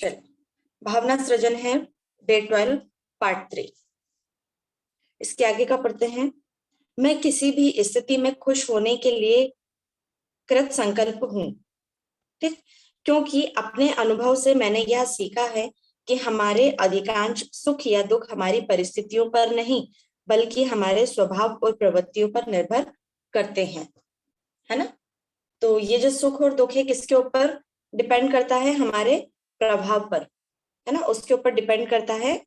चलिए, भावना सृजन है डे 12 पार्ट 3। इसके आगे का पढ़ते हैं। मैं किसी भी स्थिति में खुश होने के लिए कृत संकल्प हूं। ठीक, क्योंकि अपने अनुभव से मैंने यह सीखा है कि हमारे अधिकांश सुख या दुख हमारी परिस्थितियों पर नहीं बल्कि हमारे स्वभाव और प्रवृत्तियों पर निर्भर करते हैं, है ना। तो ये जो सुख और दुख है किसके ऊपर डिपेंड करता है? हमारे प्रभाव पर, है ना, उसके ऊपर डिपेंड करता है।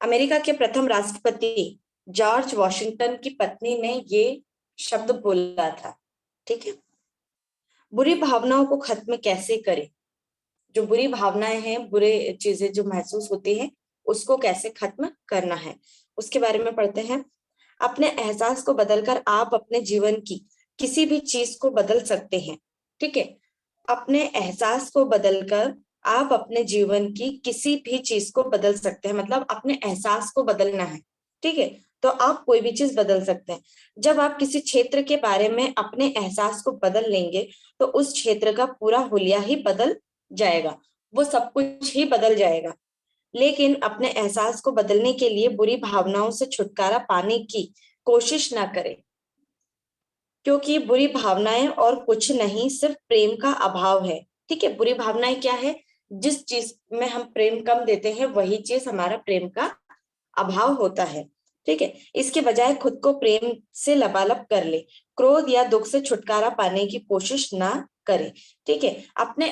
अमेरिका के प्रथम राष्ट्रपति जॉर्ज वॉशिंगटन की पत्नी ने ये शब्द बोला था। ठीक है, बुरी भावनाओं को खत्म कैसे करें? जो बुरी भावनाएं हैं, बुरे चीजें जो महसूस होती हैं, उसको कैसे खत्म करना है, उसके बारे में पढ़ते हैं। अपने एहसास को बदलकर आप अपने जीवन की किसी भी चीज को बदल सकते हैं। ठीक है, अपने एहसास को बदलकर आप अपने जीवन की किसी भी चीज को बदल सकते हैं, मतलब अपने एहसास को बदलना है। ठीक है, तो आप कोई भी चीज बदल सकते हैं। जब आप किसी क्षेत्र के बारे में अपने एहसास को बदल लेंगे तो उस क्षेत्र का पूरा हुलिया ही बदल जाएगा, वो सब कुछ ही बदल जाएगा। लेकिन अपने एहसास को बदलने के लिए बुरी भावनाओं से छुटकारा पाने की कोशिश ना करें, क्योंकि बुरी भावनाएं और कुछ नहीं, सिर्फ प्रेम का अभाव है। ठीक है, बुरी भावनाएं क्या है? जिस चीज में हम प्रेम कम देते हैं वही चीज हमारा प्रेम का अभाव होता है। ठीक है, इसके बजाय खुद को प्रेम से लबालब कर ले, क्रोध या दुख से छुटकारा पाने की कोशिश ना करे। ठीक है, अपने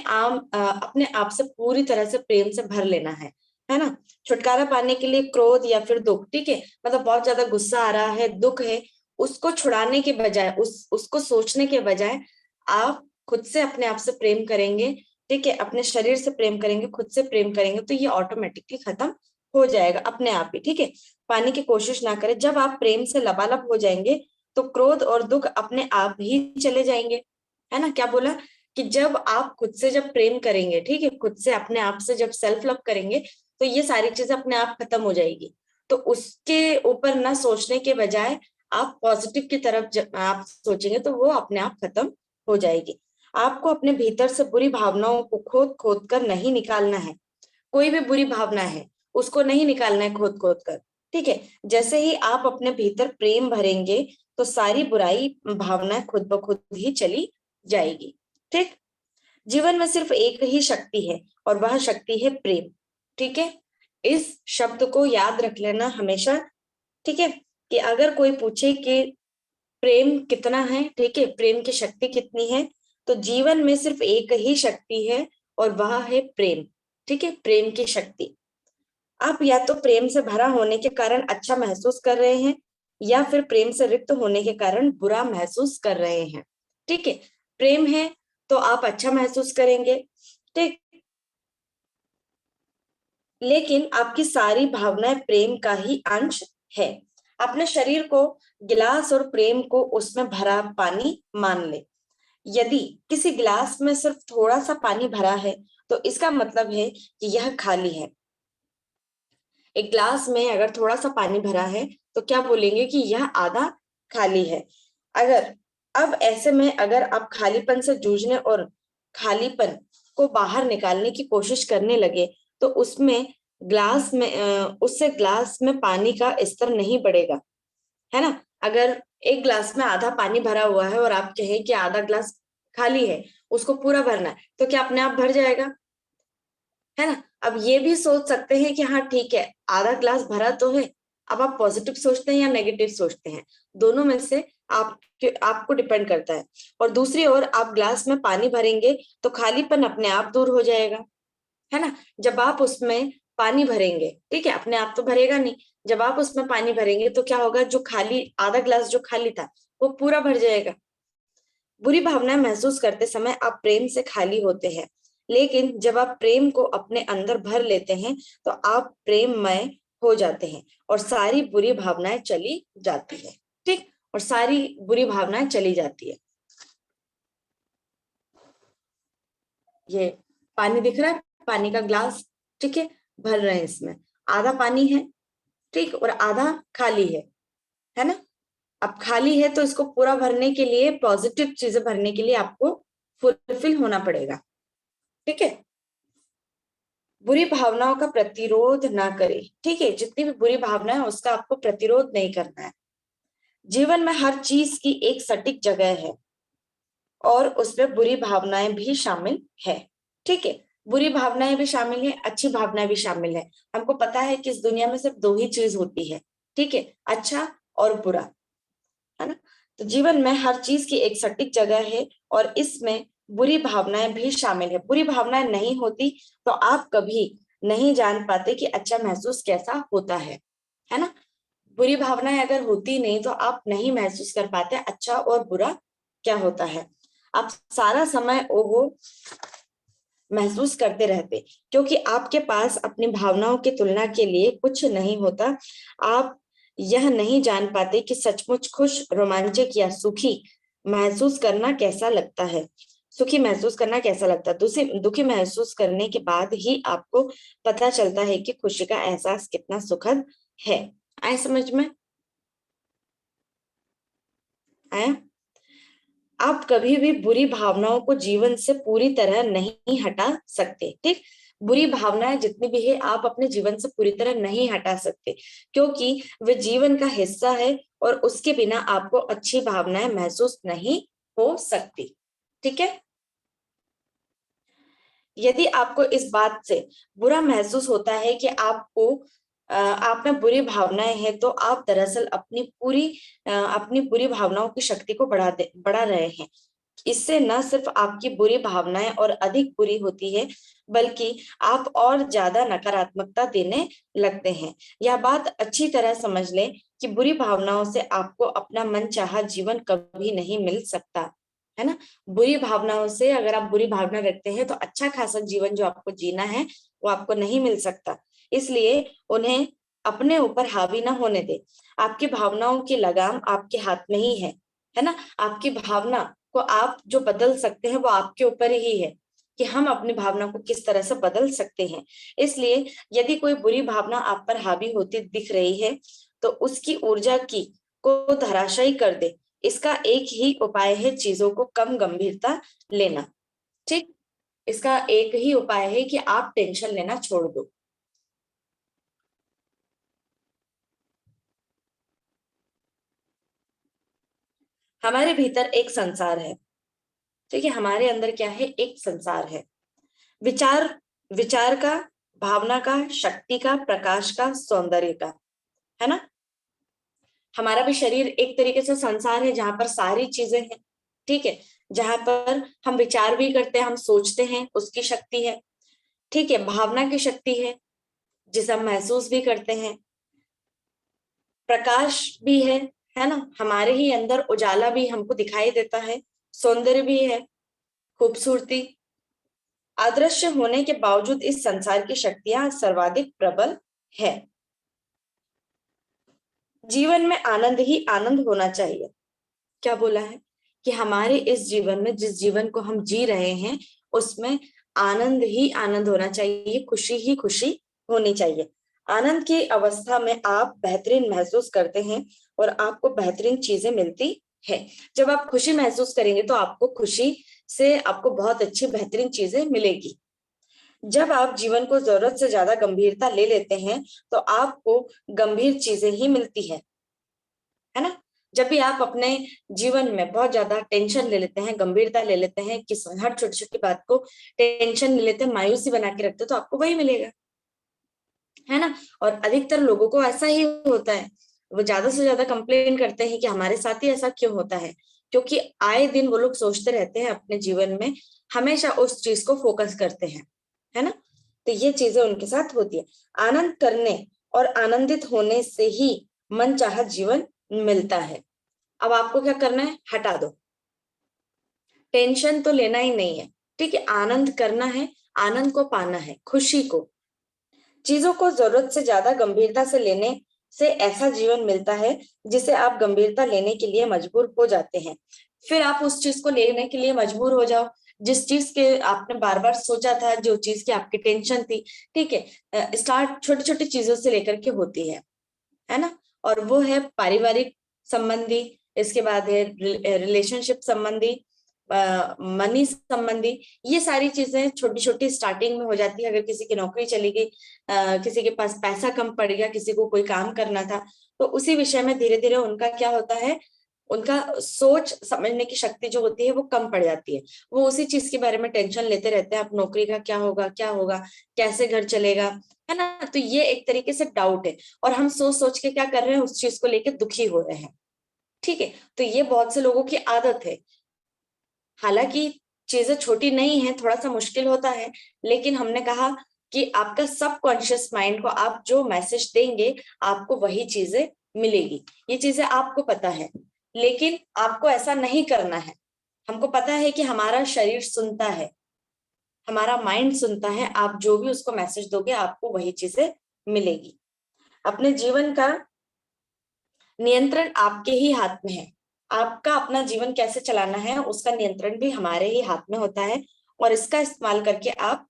आप से पूरी तरह से प्रेम से भर लेना है ना। छुटकारा पाने के लिए क्रोध या फिर दुख, ठीक है, मतलब बहुत ज्यादा गुस्सा आ रहा है, दुख है, उसको छुड़ाने के बजाय, उसको सोचने के बजाय आप खुद से अपने आप से प्रेम करेंगे। ठीक है, अपने शरीर से प्रेम करेंगे, खुद से प्रेम करेंगे, तो ये ऑटोमेटिकली खत्म हो जाएगा अपने आप ही। ठीक है, पाने की कोशिश ना करें। जब आप प्रेम से लबालब हो जाएंगे तो क्रोध और दुख अपने आप ही चले जाएंगे, है ना। क्या बोला कि जब आप खुद से जब प्रेम करेंगे, ठीक है, खुद से अपने आप से जब सेल्फ लव करेंगे तो ये सारी चीजें अपने आप खत्म हो जाएगी। तो उसके ऊपर ना सोचने के बजाय आप पॉजिटिव की तरफ जब आप सोचेंगे तो वो अपने आप खत्म हो जाएगी। आपको अपने भीतर से बुरी भावनाओं को खोद खोद कर नहीं निकालना है। कोई भी बुरी भावना है उसको नहीं निकालना है खोद खोद कर। ठीक है, जैसे ही आप अपने भीतर प्रेम भरेंगे तो सारी बुराई भावनाएं खुद ब खुद ही चली जाएगी। ठीक, जीवन में सिर्फ एक ही शक्ति है और वह शक्ति है प्रेम। ठीक है, इस शब्द को याद रख लेना हमेशा। ठीक है, कि अगर कोई पूछे कि प्रेम कितना है, ठीक है, प्रेम की शक्ति कितनी है, तो जीवन में सिर्फ एक ही शक्ति है और वह है प्रेम। ठीक है, प्रेम की शक्ति। आप या तो प्रेम से भरा होने के कारण अच्छा महसूस कर रहे हैं या फिर प्रेम से रिक्त होने के कारण बुरा महसूस कर रहे हैं। ठीक है, प्रेम है तो आप अच्छा महसूस करेंगे। ठीक, लेकिन आपकी सारी भावनाएं प्रेम का ही अंश है। अपने शरीर को गिलास और प्रेम को उसमें भरा पानी मान ले। यदि किसी गिलास में सिर्फ थोड़ा सा पानी भरा है तो इसका मतलब है कि यह खाली है। एक ग्लास में अगर थोड़ा सा पानी भरा है तो क्या बोलेंगे कि यह आधा खाली है। अगर अब ऐसे में अगर आप खालीपन से जूझने और खालीपन को बाहर निकालने की कोशिश करने लगे तो उससे ग्लास में पानी का स्तर नहीं बढ़ेगा, है ना। अगर एक ग्लास में आधा पानी भरा हुआ है और आप कहें कि आधा ग्लास खाली है, उसको पूरा भरना है, तो क्या अपने आप भर जाएगा? है ना। अब ये भी सोच सकते हैं कि हाँ ठीक है, आधा ग्लास भरा तो है। अब आप पॉजिटिव सोचते हैं या नेगेटिव सोचते हैं, दोनों में से आपको डिपेंड करता है। और दूसरी ओर आप ग्लास में पानी भरेंगे तो खालीपन अपने आप दूर हो जाएगा, है ना। जब आप उसमें पानी भरेंगे, ठीक है, अपने आप तो भरेगा नहीं। जब आप उसमें पानी भरेंगे तो क्या होगा, जो खाली आधा ग्लास जो खाली था वो पूरा भर जाएगा। बुरी भावनाएं महसूस करते समय आप प्रेम से खाली होते हैं, लेकिन जब आप प्रेम को अपने अंदर भर लेते हैं तो आप प्रेममय हो जाते हैं और सारी बुरी भावनाएं चली जाती है। ठीक, और सारी बुरी भावनाएं चली जाती है। ये पानी दिख रहा है, पानी का ग्लास, ठीक है, भर रहे हैं, इसमें आधा पानी है, ठीक, और आधा खाली है ना। अब खाली है तो इसको पूरा भरने के लिए, पॉजिटिव चीजें भरने के लिए आपको फुलफिल होना पड़ेगा। ठीक है, बुरी भावनाओं का प्रतिरोध ना करें। ठीक है, जितनी भी बुरी भावना है उसका आपको प्रतिरोध नहीं करना है। जीवन में हर चीज की एक सटीक जगह है और उसमें बुरी भावनाएं भी शामिल है। ठीक है, बुरी भावनाएं भी शामिल है, अच्छी भावनाएं भी शामिल है। हमको पता है कि इस दुनिया में सिर्फ दो ही चीज होती है, ठीक है, अच्छा और बुरा, है ना। तो जीवन में हर चीज की एक सटीक जगह है और इसमें बुरी भावनाएं भी शामिल है। बुरी भावनाएं नहीं होती तो आप कभी नहीं जान पाते कि अच्छा महसूस कैसा होता है ना। बुरी भावनाएं अगर होती नहीं तो आप नहीं महसूस कर पाते अच्छा और बुरा क्या होता है। आप सारा समय ओहो महसूस करते रहते, क्योंकि आपके पास अपनी भावनाओं की तुलना के लिए कुछ नहीं होता। आप यह नहीं जान पाते कि सचमुच खुश, रोमांचक या सुखी महसूस करना कैसा लगता है। सुखी महसूस करना कैसा लगता है, दुखी महसूस करने के बाद ही आपको पता चलता है कि खुशी का एहसास कितना सुखद है। आए समझ में? आया? आप कभी भी बुरी भावनाओं को जीवन से पूरी तरह नहीं हटा सकते। ठीक, बुरी भावनाएं जितनी भी है आप अपने जीवन से पूरी तरह नहीं हटा सकते, क्योंकि वे जीवन का हिस्सा है और उसके बिना आपको अच्छी भावनाएं महसूस नहीं हो सकती। ठीक है, यदि आपको इस बात से बुरा महसूस होता है कि आप में बुरी भावनाएं हैं, तो आप दरअसल अपनी बुरी भावनाओं की शक्ति को बढ़ा रहे हैं। इससे न सिर्फ आपकी बुरी भावनाएं और अधिक बुरी होती है, बल्कि आप और ज्यादा नकारात्मकता देने लगते हैं। यह बात अच्छी तरह समझ लें कि बुरी भावनाओं से आपको अपना मनचाहा जीवन कभी नहीं मिल सकता, है ना। बुरी भावनाओं से अगर आप बुरी भावना रखते हैं तो अच्छा खासा जीवन जो आपको जीना है वो आपको नहीं मिल सकता। इसलिए उन्हें अपने ऊपर हावी ना होने दे। आपकी भावनाओं की लगाम आपके हाथ में ही है ना। आपकी भावना को आप जो बदल सकते हैं वो आपके ऊपर ही है कि हम अपनी भावना को किस तरह से बदल सकते हैं। इसलिए यदि कोई बुरी भावना आप पर हावी होती दिख रही है तो उसकी ऊर्जा की को धराशायी कर दे। इसका एक ही उपाय है चीजों को कम गंभीरता लेना। ठीक, इसका एक ही उपाय है कि आप टेंशन लेना छोड़ दो। हमारे भीतर एक संसार है, ठीक है, हमारे अंदर क्या है, एक संसार है। विचार विचार का, भावना का, शक्ति का, प्रकाश का, सौंदर्य का, है ना। हमारा भी शरीर एक तरीके से संसार है जहां पर सारी चीजें हैं। ठीक है, जहां पर हम विचार भी करते हैं, हम सोचते हैं, उसकी शक्ति है। ठीक है, भावना की शक्ति है जिसे हम महसूस भी करते हैं। प्रकाश भी है ना, हमारे ही अंदर उजाला भी हमको दिखाई देता है। सौंदर्य भी है, खूबसूरती। अदृश्य होने के बावजूद इस संसार की शक्तियां सर्वाधिक प्रबल है। जीवन में आनंद ही आनंद होना चाहिए। क्या बोला है कि हमारे इस जीवन में, जिस जीवन को हम जी रहे हैं, उसमें आनंद ही आनंद होना चाहिए, खुशी ही खुशी होनी चाहिए। आनंद की अवस्था में आप बेहतरीन महसूस करते हैं और आपको बेहतरीन चीजें मिलती है। जब आप खुशी महसूस करेंगे तो आपको खुशी से आपको बहुत अच्छी बेहतरीन चीजें मिलेगी। जब आप जीवन को जरूरत से ज्यादा गंभीरता ले लेते हैं तो आपको गंभीर चीजें ही मिलती है ना। जब भी आप अपने जीवन में बहुत ज्यादा टेंशन ले लेते हैं, गंभीरता ले लेते हैं, किस हर छोटी छोटी बात को टेंशन ले लेते हैं, मायूसी बना के रखते हैं, तो आपको वही मिलेगा, है ना। और अधिकतर लोगों को ऐसा ही होता है। वो ज्यादा से ज्यादा कंप्लेन करते हैं कि हमारे साथ ही ऐसा क्यों होता है, क्योंकि आए दिन वो लोग सोचते रहते हैं अपने जीवन में, हमेशा उस चीज को फोकस करते हैं, है ना। तो ये चीजें उनके साथ होती है। आनंद करने और आनंदित होने से ही मन चाहा जीवन मिलता है। अब आपको क्या करना है, हटा दो, टेंशन तो लेना ही नहीं है। ठीक है, आनंद करना है, आनंद को पाना है, खुशी को। चीजों को जरूरत से ज्यादा गंभीरता से लेने से ऐसा जीवन मिलता है जिसे आप गंभीरता लेने के लिए मजबूर हो जाते हैं। फिर आप उस चीज को लेने के लिए मजबूर हो जाओ जिस चीज के आपने बार बार सोचा था, जो चीज की आपकी टेंशन थी। ठीक है, स्टार्ट छोटी छोटी चीजों से लेकर के होती है ना। और वो है पारिवारिक संबंधी, इसके बाद है रिलेशनशिप संबंधी, मनी संबंधी, ये सारी चीजें छोटी छोटी स्टार्टिंग में हो जाती है। अगर किसी की नौकरी चली गई, किसी के पास पैसा कम पड़ गया, किसी को कोई काम करना था, तो उसी विषय में धीरे धीरे उनका क्या होता है, उनका सोच समझने की शक्ति जो होती है वो कम पड़ जाती है। वो उसी चीज के बारे में टेंशन लेते रहते हैं, अब नौकरी का क्या होगा, क्या होगा, कैसे घर चलेगा, है ना। तो ये एक तरीके से डाउट है, और हम सोच सोच के क्या कर रहे हैं, उस चीज को लेके दुखी हो रहे हैं। ठीक है, तो ये बहुत से लोगों की आदत है। हालांकि चीजें छोटी नहीं है, थोड़ा सा मुश्किल होता है, लेकिन हमने कहा कि आपका सबकॉन्शियस माइंड को आप जो मैसेज देंगे, आपको वही चीजें मिलेगी। ये चीजें आपको पता है, लेकिन आपको ऐसा नहीं करना है। हमको पता है कि हमारा शरीर सुनता है, हमारा माइंड सुनता है, आप जो भी उसको मैसेज दोगे आपको वही चीजें मिलेगी। अपने जीवन का नियंत्रण आपके ही हाथ में है। आपका अपना जीवन कैसे चलाना है उसका नियंत्रण भी हमारे ही हाथ में होता है, और इसका इस्तेमाल करके आप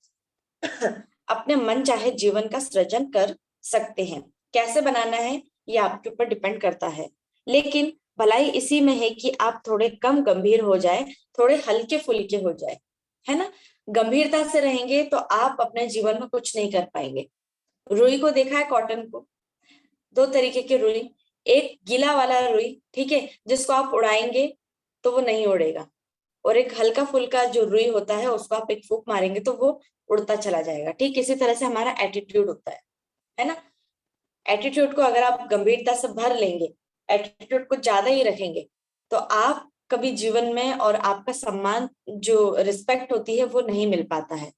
अपने मन चाहे जीवन का सृजन कर सकते हैं। कैसे बनाना है ये आपके ऊपर डिपेंड करता है, लेकिन भलाई इसी में है कि आप थोड़े कम गंभीर हो जाए, थोड़े हल्के फुल्के हो जाए, है ना। गंभीरता से रहेंगे तो आप अपने जीवन में कुछ नहीं कर पाएंगे। रुई को देखा है, कॉटन को, दो तरीके के रुई, एक गीला वाला रुई, ठीक है, जिसको आप उड़ाएंगे तो वो नहीं उड़ेगा, और एक हल्का फुल्का जो रुई होता है उसको आप एक फूंक मारेंगे तो वो उड़ता चला जाएगा। ठीक इसी तरह से हमारा एटीट्यूड होता है ना। एटीट्यूड को अगर आप गंभीरता से भर लेंगे, एटीट्यूड को ज्यादा ही रखेंगे, तो आप कभी जीवन में, और आपका सम्मान जो रिस्पेक्ट होती है वो नहीं मिल पाता है।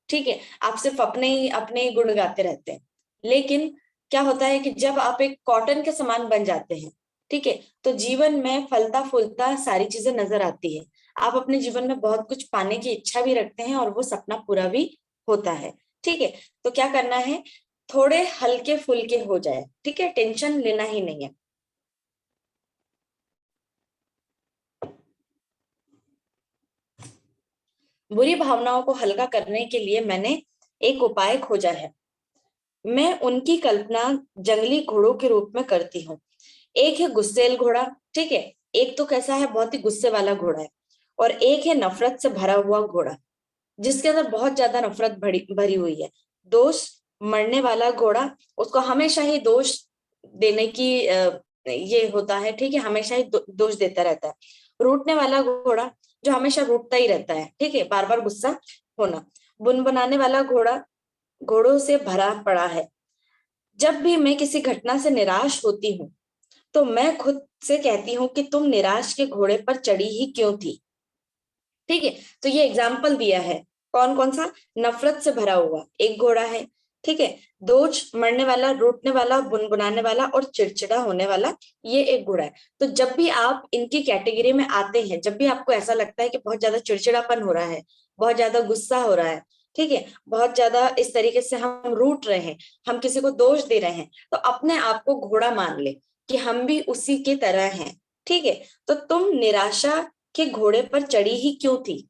ठीक है, आप सिर्फ अपने ही गुण गाते रहते हैं। लेकिन क्या होता है कि जब आप एक कॉटन के समान बन जाते हैं, ठीक है, तो जीवन में फलता फूलता सारी चीजें नजर आती है। आप अपने जीवन में बहुत कुछ पाने की इच्छा भी रखते हैं, और वो सपना पूरा भी होता है। ठीक है, तो क्या करना है, थोड़े हल्के फुल्के हो जाए, ठीक है, टेंशन लेना ही नहीं है। बुरी भावनाओं को हल्का करने के लिए मैंने एक उपाय खोजा है। मैं उनकी कल्पना जंगली घोड़ों के रूप में करती हूँ। एक है गुस्सेल घोड़ा, ठीक है, एक तो कैसा है, बहुत ही गुस्से वाला घोड़ा है, और एक है नफरत से भरा हुआ घोड़ा, जिसके अंदर बहुत ज्यादा नफरत भरी भरी हुई है। दोष मरने वाला घोड़ा, उसको हमेशा ही दोष देने की ये होता है, ठीक है, हमेशा ही दोष देता रहता है। रूठने वाला घोड़ा, जो हमेशा रूठता ही रहता है, ठीक है, बार बार गुस्सा होना। बुनबुनाने वाला घोड़ा, घोड़ों से भरा पड़ा है। जब भी मैं किसी घटना से निराश होती हूँ, तो मैं खुद से कहती हूँ कि तुम निराश के घोड़े पर चढ़ी ही क्यों थी। ठीक है, तो ये एग्जाम्पल दिया है। कौन कौन सा, नफरत से भरा हुआ एक घोड़ा है, ठीक है, दोष मरने वाला, रूठने वाला, बुनबुनाने वाला और चिड़चिड़ा होने वाला, ये एक घोड़ा है। तो जब भी आप इनकी कैटेगरी में आते हैं, जब भी आपको ऐसा लगता है कि बहुत ज्यादा चिड़चिड़ापन हो रहा है, बहुत ज्यादा गुस्सा हो रहा है, ठीक है, बहुत ज्यादा इस तरीके से हम रूठ रहे हैं, हम किसी को दोष दे रहे हैं, तो अपने आप को घोड़ा मान ले कि हम भी उसी की तरह हैं। ठीक है, तो तुम निराशा के घोड़े पर चढ़ी ही क्यों थी,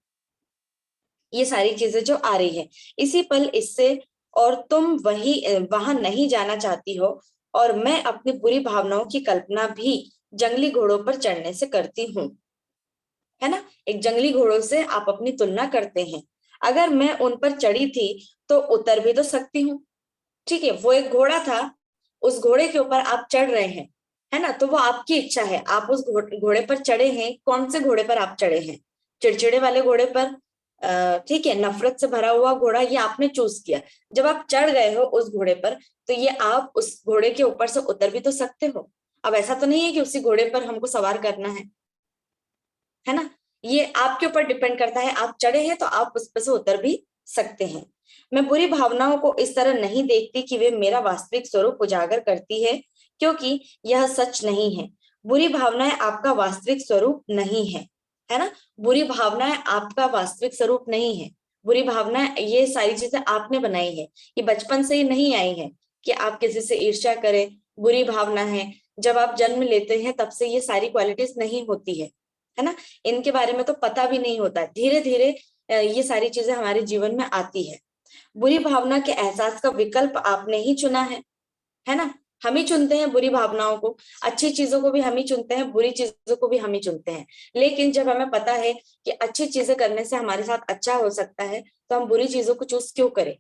ये सारी चीजें जो आ रही है इसी पल इससे, और तुम वही वहां नहीं जाना चाहती हो, और मैं अपनी बुरी भावनाओं की कल्पना भी जंगली घोड़ों पर चढ़ने से करती हूँ, है ना। एक जंगली घोड़ों से आप अपनी तुलना करते हैं, अगर मैं उन पर चढ़ी थी तो उतर भी तो सकती हूँ। ठीक है, वो एक घोड़ा था, उस घोड़े के ऊपर आप चढ़ रहे हैं, है ना, तो वो आपकी इच्छा है, आप उस घोड़े पर चढ़े हैं। कौन से घोड़े पर आप चढ़े हैं, चिड़चिड़े वाले घोड़े पर, ठीक है, नफरत से भरा हुआ घोड़ा, ये आपने चूज किया। जब आप चढ़ गए हो उस घोड़े पर, तो ये आप उस घोड़े के ऊपर से उतर भी तो सकते हो। अब ऐसा तो नहीं है कि उसी घोड़े पर हमको सवार करना है ना। ये आपके ऊपर डिपेंड करता है, आप चढ़े हैं तो आप उस पर से उतर भी सकते हैं। मैं बुरी भावनाओं को इस तरह नहीं देखती कि वे मेरा वास्तविक स्वरूप उजागर करती है, क्योंकि यह सच नहीं है। बुरी भावनाएं आपका वास्तविक स्वरूप नहीं है ना। बुरी भावनाएं आपका वास्तविक स्वरूप नहीं है। बुरी भावनाएं, ये सारी चीजें आपने बनाई है, ये बचपन से ही नहीं आई है कि आप किसी से ईर्ष्या करें। बुरी भावना है, जब आप जन्म लेते हैं तब से ये सारी क्वालिटीज नहीं होती है ना। इनके बारे में तो पता भी नहीं होता, धीरे धीरे ये सारी चीजें हमारे जीवन में आती है। बुरी भावना के एहसास का विकल्प आपने ही चुना है ना। हम ही चुनते हैं बुरी भावनाओं को, अच्छी चीजों को भी हम ही चुनते हैं, बुरी चीजों को भी हम ही चुनते हैं। लेकिन जब हमें पता है कि अच्छी चीजें करने से हमारे साथ अच्छा हो सकता है, तो हम बुरी चीजों को चूज क्यों करें?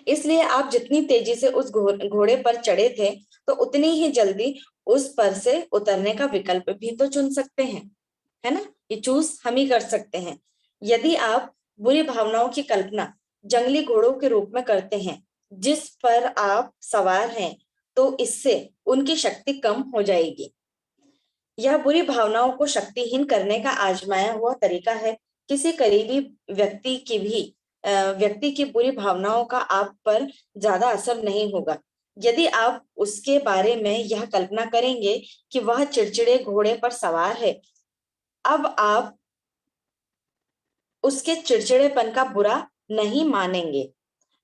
इसलिए आप जितनी तेजी से उस घोड़े पर चढ़े थे, तो उतनी ही जल्दी उस पर से उतरने का विकल्प भी तो चुन सकते हैं, है ना? ये चूज हम ही कर सकते हैं। यदि आप बुरी भावनाओं की कल्पना जंगली घोड़ों के रूप में करते हैं जिस पर आप सवार हैं, तो इससे उनकी शक्ति कम हो जाएगी। यह बुरी भावनाओं को शक्तिहीन करने का आजमाया हुआ तरीका है। किसी करीबी व्यक्ति की भी व्यक्ति की बुरी भावनाओं का आप पर ज्यादा असर नहीं होगा। यदि आप उसके बारे में यह कल्पना करेंगे कि वह चिड़चिड़े घोड़े पर सवार है, अब आप उसके चिड़चिड़ेपन का बुरा नहीं मानेंगे।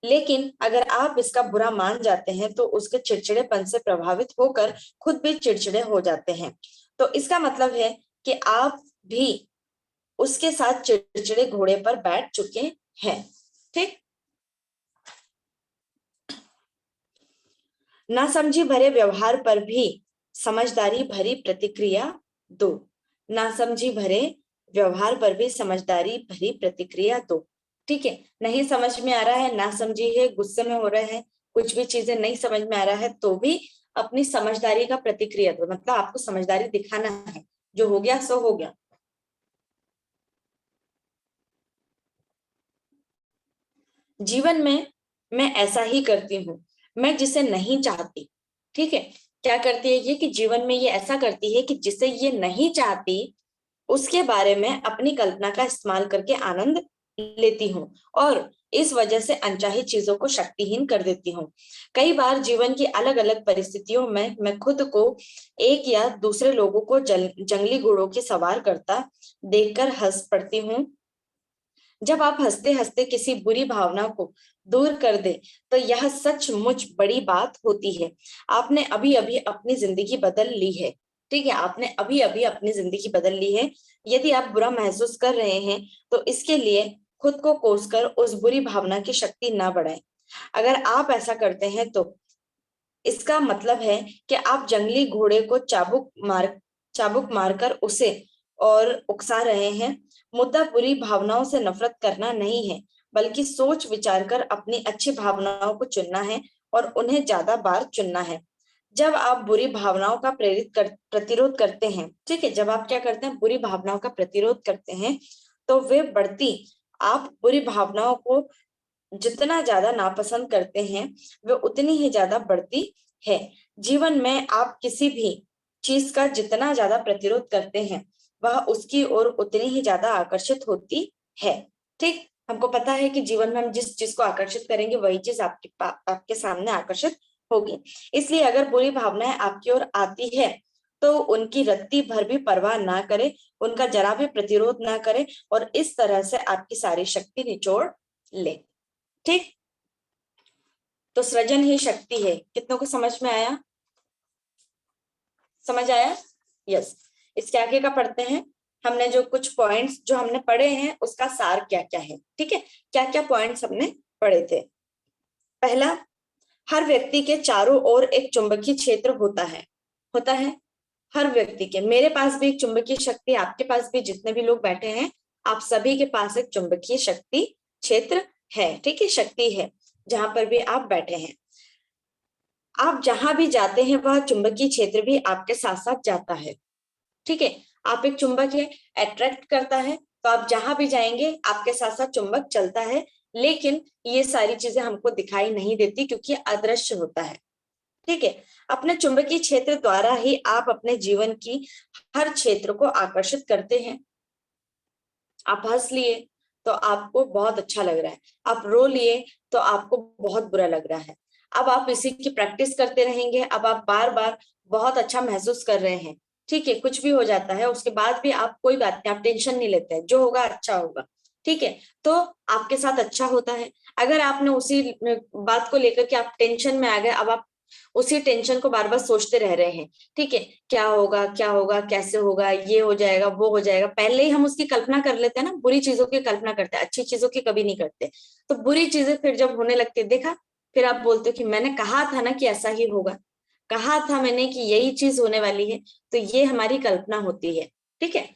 लेकिन अगर आप इसका बुरा मान जाते हैं, तो उसके चिड़चिड़ेपन से प्रभावित होकर खुद भी चिड़चिड़े हो जाते हैं। तो इसका मतलब है कि आप भी उसके साथ चिड़चिड़े घोड़े पर बैठ चुके हैं। ठीक। नासमझी भरे व्यवहार पर भी समझदारी भरी प्रतिक्रिया दो। नासमझी भरे व्यवहार पर भी समझदारी भरी प्रतिक्रिया दो। ठीक है, नहीं समझ में आ रहा है, नासमझी है, गुस्से में हो रहे हैं, कुछ भी चीजें नहीं समझ में आ रहा है, तो भी अपनी समझदारी का प्रतिक्रिया दो। मतलब आपको समझदारी दिखाना है, जो हो गया सो हो गया। जीवन में मैं ऐसा ही करती हूँ, मैं जिसे नहीं चाहती। ठीक है, क्या करती है ये कि जीवन में ये ऐसा करती है कि जिसे ये नहीं चाहती उसके बारे में अपनी कल्पना का इस्तेमाल करके आनंद लेती हूँ, और इस वजह से अनचाही चीजों को शक्तिहीन कर देती हूँ। कई बार जीवन की अलग अलग परिस्थितियों में मैं खुद को एक या दूसरे लोगों को जंगली घोड़ों की सवार करता देखकर हंस पड़ती हूँ। जब आप हंसते हंसते किसी बुरी भावना को दूर कर दे, तो यह सचमुच बड़ी बात होती है। आपने अभी अभी अपनी जिंदगी बदल ली है। ठीक है, आपने अभी अभी अपनी जिंदगी बदल ली है। यदि आप बुरा महसूस कर रहे हैं, तो इसके लिए खुद को कोसकर उस बुरी भावना की शक्ति ना बढ़ाएं। अगर आप ऐसा करते हैं, तो इसका मतलब है कि आप जंगली घोड़े को चाबुक मारकर उसे और उकसा रहे हैं। मुद्दा बुरी भावनाओं से नफरत करना नहीं है, बल्कि सोच विचार कर अपनी अच्छी भावनाओं को चुनना है, और उन्हें ज्यादा बार चुनना है। जब आप बुरी भावनाओं का प्रतिरोध करते हैं, ठीक है, जब आप क्या करते हैं, बुरी भावनाओं का प्रतिरोध करते हैं, तो वे बढ़ती, आप बुरी भावनाओं को जितना ज्यादा नापसंद करते हैं, वे उतनी ही ज्यादा बढ़ती है। जीवन में आप किसी भी चीज का जितना ज्यादा प्रतिरोध करते हैं, वह उसकी ओर उतनी ही ज्यादा आकर्षित होती है। ठीक, हमको पता है कि जीवन में हम जिस चीज को आकर्षित करेंगे, वही चीज आपके सामने आकर्षित होगी। इसलिए अगर बुरी भावनाएं आपकी ओर आती है, तो उनकी रत्ती भर भी परवाह ना करे, उनका जरा भी प्रतिरोध ना करे, और इस तरह से आपकी सारी शक्ति निचोड़ ले। ठीक, तो सृजन ही शक्ति है। कितनों को समझ में आया? समझ आया? यस। इसके आगे का पढ़ते हैं। हमने जो कुछ पॉइंट्स जो हमने पढ़े हैं, उसका सार क्या क्या है। ठीक है, क्या क्या पॉइंट्स हमने पढ़े थे। पहला, हर व्यक्ति के चारों ओर एक चुंबकीय क्षेत्र होता है हर व्यक्ति के। मेरे पास भी एक चुंबकीय शक्ति, आपके पास भी, जितने भी लोग बैठे हैं, आप सभी के पास एक चुंबकीय शक्ति क्षेत्र है। ठीक है, शक्ति है जहां पर भी आप बैठे हैं। आप जहां भी जाते हैं, वह चुंबकीय क्षेत्र भी आपके साथ साथ जाता है। ठीक है, आप एक चुंबक है, अट्रैक्ट करता है, तो आप जहां भी जाएंगे आपके साथ साथ चुंबक चलता है। लेकिन ये सारी चीजें हमको दिखाई नहीं देती, क्योंकि अदृश्य होता है। ठीक है, अपने चुंबकीय क्षेत्र द्वारा ही आप अपने जीवन की हर क्षेत्र को आकर्षित करते हैं। आप हंस लिए तो आपको बहुत अच्छा लग रहा है, आप रो लिए तो आपको बहुत बुरा लग रहा है। अब आप इसी की प्रैक्टिस करते रहेंगे, अब आप बार बार बहुत अच्छा महसूस कर रहे हैं। ठीक है, कुछ भी हो जाता है उसके बाद भी आप कोई बात नहीं, आप टेंशन नहीं लेते हैं, जो होगा अच्छा होगा। ठीक है, तो आपके साथ अच्छा होता है। अगर आपने उसी बात को लेकर के आप टेंशन में आ गए, अब आप उसी टेंशन को बार बार सोचते रह रहे हैं। ठीक है, क्या होगा क्या होगा, कैसे होगा, ये हो जाएगा वो हो जाएगा, पहले ही हम उसकी कल्पना कर लेते हैं ना, बुरी चीजों की कल्पना करते हैं, अच्छी चीजों की कभी नहीं करते। तो बुरी चीजें फिर जब होने लगती है, देखा फिर आप बोलते हो कि मैंने कहा था ना कि ऐसा ही होगा, कहा था मैंने कि यही चीज होने वाली है, तो ये हमारी कल्पना होती है। ठीक है,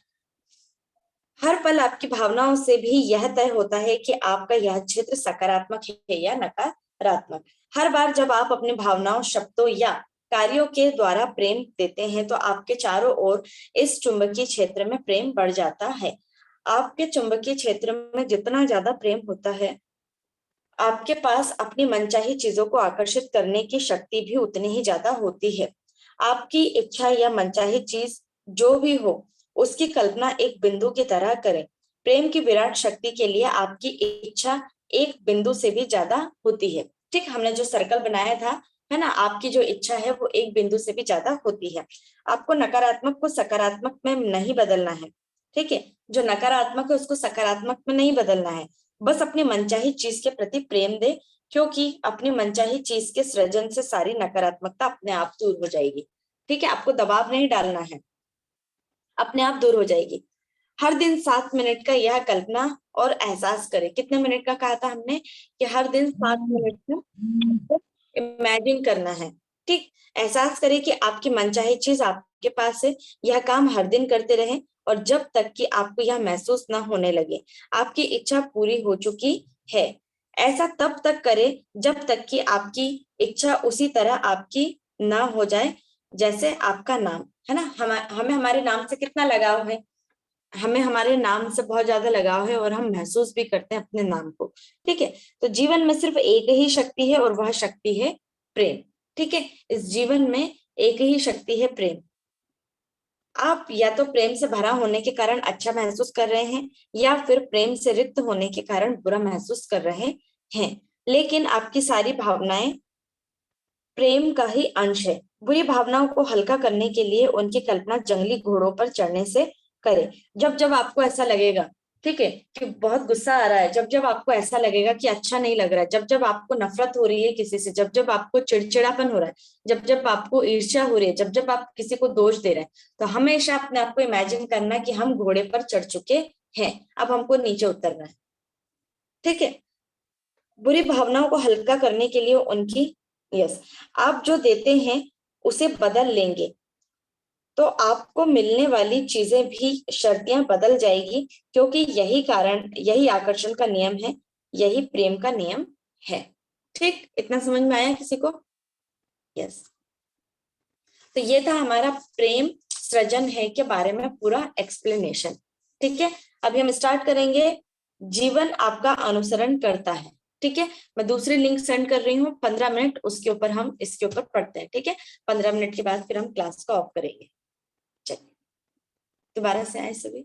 हर पल आपकी भावनाओं से भी यह तय होता है कि आपका यह क्षेत्र सकारात्मक है या नकारात्मक। हर बार जब आप अपनी भावनाओं, शब्दों या कार्यों के द्वारा प्रेम देते हैं तो आपके चारों ओर इस चुंबकीय क्षेत्र में प्रेम बढ़ जाता है। आपके चुंबकीय क्षेत्र में जितना ज्यादा प्रेम होता है, आपके पास अपनी मनचाही चीजों को आकर्षित करने की शक्ति भी उतनी ही ज्यादा होती है। आपकी इच्छा या मनचाही चीज जो भी हो, उसकी कल्पना एक बिंदु की तरह करें। प्रेम की विराट शक्ति के लिए आपकी इच्छा एक बिंदु से भी ज्यादा होती है। ठीक, हमने जो सर्कल बनाया था, है ना, आपकी जो इच्छा है वो एक बिंदु से भी ज्यादा होती है। आपको नकारात्मक को सकारात्मक में नहीं बदलना है। ठीक है, जो नकारात्मक है उसको सकारात्मक में नहीं बदलना है, बस अपनी मनचाही चीज के प्रति प्रेम दे, क्योंकि अपनी मनचाही चीज के सृजन से सारी नकारात्मकता अपने आप दूर हो जाएगी। ठीक है, आपको दबाव नहीं डालना है, अपने आप दूर हो जाएगी। हर दिन 7 मिनट का यह कल्पना और एहसास करें। कितने मिनट का कहा था हमने कि हर दिन 7 मिनट का इमेजिन करना है। ठीक, एहसास करें कि आपकी मनचाही चीज आपके पास है। यह काम हर दिन करते रहें और जब तक कि आपको यह महसूस ना होने लगे आपकी इच्छा पूरी हो चुकी है। ऐसा तब तक करें जब तक कि आपकी इच्छा उसी तरह आपकी ना हो जाए जैसे आपका नाम है ना। हमें हमारे नाम से कितना लगाव है, हमें हमारे नाम से बहुत ज्यादा लगाव है और हम महसूस भी करते हैं अपने नाम को। ठीक है, तो जीवन में सिर्फ एक ही शक्ति है और वह शक्ति है प्रेम। ठीक है, इस जीवन में एक ही शक्ति है, प्रेम। आप या तो प्रेम से भरा होने के कारण अच्छा महसूस कर रहे हैं या फिर प्रेम से रिक्त होने के कारण बुरा महसूस कर रहे हैं, लेकिन आपकी सारी भावनाएं प्रेम का ही अंश है। बुरी भावनाओं को हल्का करने के लिए उनकी कल्पना जंगली घोड़ों पर चढ़ने से करें। जब जब आपको ऐसा लगेगा, ठीक है, कि बहुत गुस्सा आ रहा है, जब जब आपको ऐसा लगेगा कि अच्छा नहीं लग रहा है, जब जब आपको नफरत हो रही है किसी से, जब जब आपको चिड़चिड़ापन हो रहा है, जब जब आपको ईर्ष्या हो रही है, जब जब आप किसी को दोष दे रहे हैं, तो हमेशा अपने आप को इमेजिन करना कि हम घोड़े पर चढ़ चुके हैं, अब हमको नीचे उतरना है। ठीक है, बुरी भावनाओं को हल्का करने के लिए उनकी, यस, आप जो देते हैं उसे बदल लेंगे तो आपको मिलने वाली चीजें भी, शर्तियां बदल जाएगी, क्योंकि यही आकर्षण का नियम है, यही प्रेम का नियम है। ठीक, इतना समझ में आया किसी को? यस, तो ये था हमारा प्रेम सृजन है के बारे में पूरा एक्सप्लेनेशन। ठीक है, अभी हम स्टार्ट करेंगे, जीवन आपका अनुसरण करता है। ठीक है, मैं दूसरी लिंक सेंड कर रही हूँ, 15 मिनट उसके ऊपर हम इसके ऊपर पढ़ते हैं। ठीक है, 15 मिनट के बाद फिर हम क्लास को ऑफ करेंगे। चलिए, दोबारा से आए सभी।